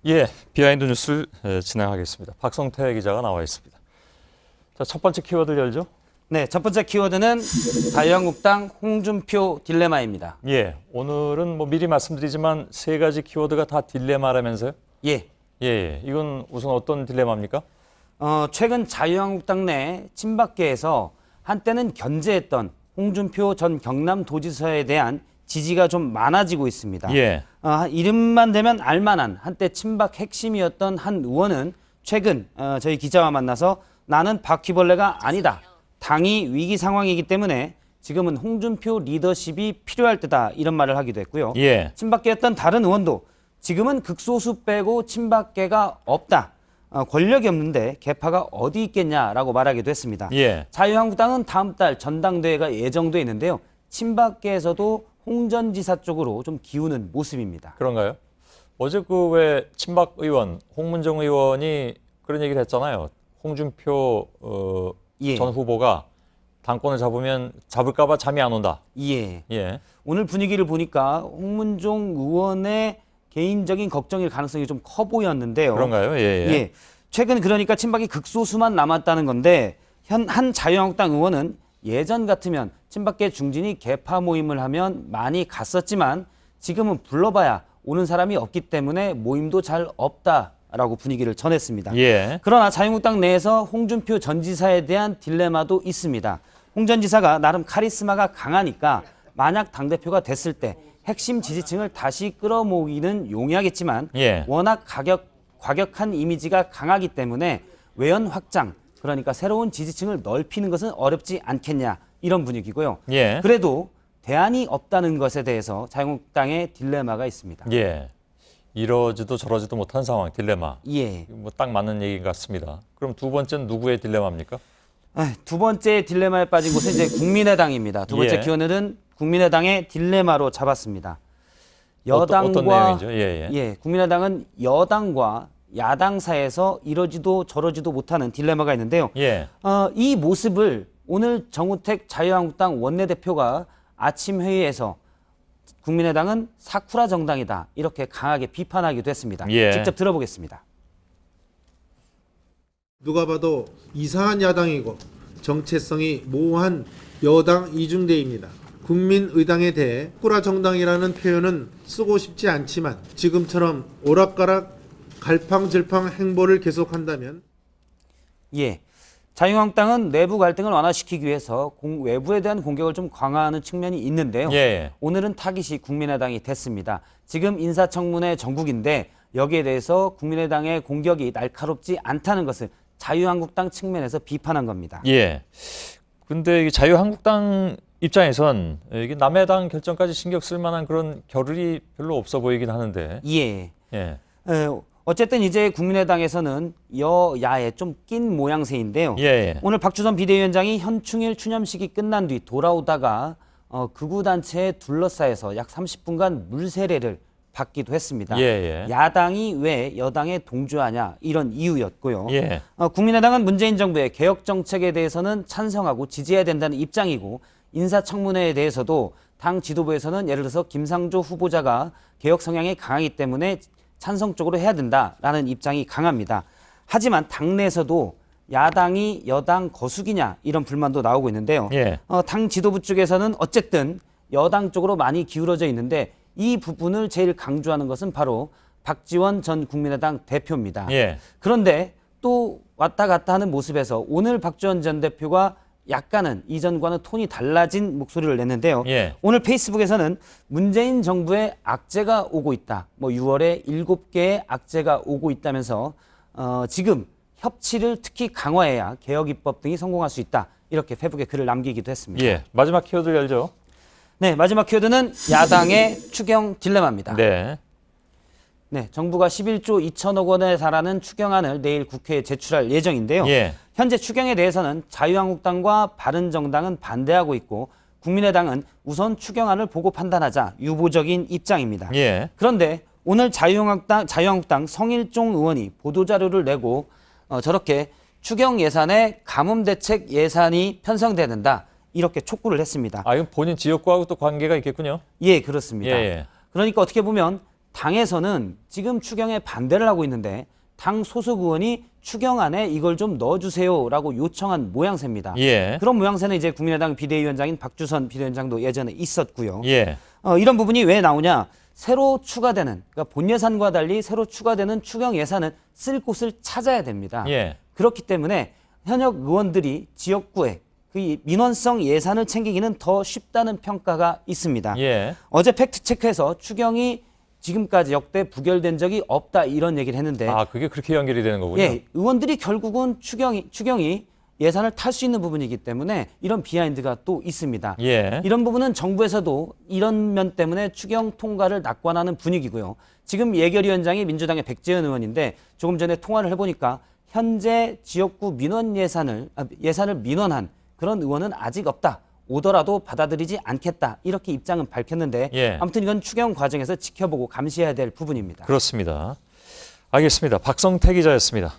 예, 비하인드 뉴스 진행하겠습니다. 박성태 기자가 나와 있습니다. 자, 첫 번째 키워드 열죠? 네, 첫 번째 키워드는 자유한국당 홍준표 딜레마입니다. 예, 오늘은 뭐 미리 말씀드리지만 세 가지 키워드가 다 딜레마라면서요? 예. 예, 이건 우선 어떤 딜레마입니까? 최근 자유한국당 내 친박계에서 한때는 견제했던 홍준표 전 경남도지사에 대한 지지가 좀 많아지고 있습니다. 예. 이름만 대면 알만한 한때 친박 핵심이었던 한 의원은 최근 저희 기자와 만나서 나는 바퀴벌레가 아니다. 당이 위기 상황이기 때문에 지금은 홍준표 리더십이 필요할 때다. 이런 말을 하기도 했고요. 예. 친박계였던 다른 의원도 지금은 극소수 빼고 친박계가 없다. 권력이 없는데 개파가 어디 있겠냐라고 말하기도 했습니다. 예. 자유한국당은 다음 달 전당대회가 예정돼 있는데요. 친박계에서도 홍 전 지사 쪽으로 좀 기우는 모습입니다. 그런가요? 어제 그 왜 친박 의원 홍문정 의원이 그런 얘기를 했잖아요. 홍준표 예. 전 후보가 당권을 잡을까 봐 잠이 안 온다. 예. 예. 오늘 분위기를 보니까 홍문종 의원의 개인적인 걱정일 가능성이 좀 커 보였는데요. 그런가요? 예, 예. 예. 최근 그러니까 친박이 극소수만 남았다는 건데 한 자유한국당 의원은 예전 같으면 친박계 중진이 개파 모임을 하면 많이 갔었지만 지금은 불러봐야 오는 사람이 없기 때문에 모임도 잘 없다라고 분위기를 전했습니다. 예. 그러나 자유한국당 내에서 홍준표 전 지사에 대한 딜레마도 있습니다. 홍 전 지사가 나름 카리스마가 강하니까 만약 당대표가 됐을 때 핵심 지지층을 다시 끌어모으기는 용이하겠지만 예. 워낙 과격한 이미지가 강하기 때문에 외연 확장, 그러니까 새로운 지지층을 넓히는 것은 어렵지 않겠냐 이런 분위기고요. 예. 그래도 대안이 없다는 것에 대해서 자유한국당의 딜레마가 있습니다. 예. 이러지도 저러지도 못한 상황, 딜레마. 예. 뭐 딱 맞는 얘기인 것 같습니다. 그럼 두 번째는 누구의 딜레마입니까? 두 번째 딜레마에 빠진 곳은 이제 국민의당입니다. 두 번째 예. 키워드는 국민의당의 딜레마로 잡았습니다. 어떤 내용이죠? 예, 예. 국민의당은 여당과 야당 사이에서 이러지도 저러지도 못하는 딜레마가 있는데요. 예. 이 모습을 오늘 정우택 자유한국당 원내대표가 아침 회의에서 국민의당은 사쿠라 정당이다 이렇게 강하게 비판하기도 했습니다. 예. 직접 들어보겠습니다. 누가 봐도 이상한 야당이고 정체성이 모호한 여당 이중대입니다. 국민의당에 대해 사쿠라 정당이라는 표현은 쓰고 싶지 않지만 지금처럼 오락가락 갈팡질팡 행보를 계속한다면 예, 자유한국당은 내부 갈등을 완화시키기 위해서 외부에 대한 공격을 좀 강화하는 측면이 있는데요. 예. 오늘은 타깃이 국민의당이 됐습니다. 지금 인사청문회 전국인데 여기에 대해서 국민의당의 공격이 날카롭지 않다는 것을 자유한국당 측면에서 비판한 겁니다. 예. 근데 자유한국당 입장에선 이게 남의 당 결정까지 신경 쓸 만한 그런 겨를이 별로 없어 보이긴 하는데. 예. 예. 어쨌든 이제 국민의당에서는 여야에 좀 낀 모양새인데요. 예. 오늘 박주선 비대위원장이 현충일 추념식이 끝난 뒤 돌아오다가 극우단체에 둘러싸여서 약 30분간 물세례를 받기도 했습니다. 예. 야당이 왜 여당에 동조하냐 이런 이유였고요. 예. 국민의당은 문재인 정부의 개혁 정책에 대해서는 찬성하고 지지해야 된다는 입장이고 인사청문회에 대해서도 당 지도부에서는 예를 들어서 김상조 후보자가 개혁 성향이 강하기 때문에 찬성적으로 해야 된다라는 입장이 강합니다. 하지만 당내에서도 야당이 여당 거수기냐 이런 불만도 나오고 있는데요. 예. 당 지도부 쪽에서는 어쨌든 여당 쪽으로 많이 기울어져 있는데 이 부분을 제일 강조하는 것은 바로 박지원 전 국민의당 대표입니다. 예. 그런데 또 왔다 갔다 하는 모습에서 오늘 박지원 전 대표가 약간은 이전과는 톤이 달라진 목소리를 냈는데요. 예. 오늘 페이스북에서는 문재인 정부의 악재가 오고 있다. 6월에 7개의 악재가 오고 있다면서 지금 협치를 특히 강화해야 개혁 입법 등이 성공할 수 있다. 이렇게 페이스북에 글을 남기기도 했습니다. 예. 마지막 키워드 열죠. 네, 마지막 키워드는 야당의 추경 딜레마입니다. 네. 네, 정부가 11조 2천억 원에 달하는 추경안을 내일 국회에 제출할 예정인데요. 예. 현재 추경에 대해서는 자유한국당과 바른정당은 반대하고 있고 국민의당은 우선 추경안을 보고 판단하자 유보적인 입장입니다. 예. 그런데 오늘 자유한국당 성일종 의원이 보도자료를 내고 저렇게 추경 예산에 가뭄 대책 예산이 편성돼야 된다. 이렇게 촉구를 했습니다. 아, 이건 본인 지역구하고 또 관계가 있겠군요. 예, 그렇습니다. 예. 그러니까 어떻게 보면 당에서는 지금 추경에 반대를 하고 있는데 당 소속 의원이 추경안에 이걸 좀 넣어주세요라고 요청한 모양새입니다. 예. 그런 모양새는 이제 국민의당 비대위원장인 박주선 비대위원장도 예전에 있었고요. 예. 이런 부분이 왜 나오냐? 새로 추가되는, 그러니까 본 예산과 달리 새로 추가되는 추경 예산은 쓸 곳을 찾아야 됩니다. 예. 그렇기 때문에 현역 의원들이 지역구에 그 민원성 예산을 챙기기는 더 쉽다는 평가가 있습니다. 예. 어제 팩트체크에서 추경이 지금까지 역대 부결된 적이 없다 이런 얘기를 했는데 아, 그게 그렇게 연결이 되는 거군요. 예, 의원들이 결국은 추경이 예산을 탈 수 있는 부분이기 때문에 이런 비하인드가 또 있습니다. 예. 이런 부분은 정부에서도 이런 면 때문에 추경 통과를 낙관하는 분위기고요. 지금 예결위원장이 민주당의 백재현 의원인데 조금 전에 통화를 해보니까 현재 지역구 민원 예산을 민원한 그런 의원은 아직 없다. 오더라도 받아들이지 않겠다. 이렇게 입장은 밝혔는데 예. 아무튼 이건 추경 과정에서 지켜보고 감시해야 될 부분입니다. 그렇습니다. 알겠습니다. 박성태 기자였습니다.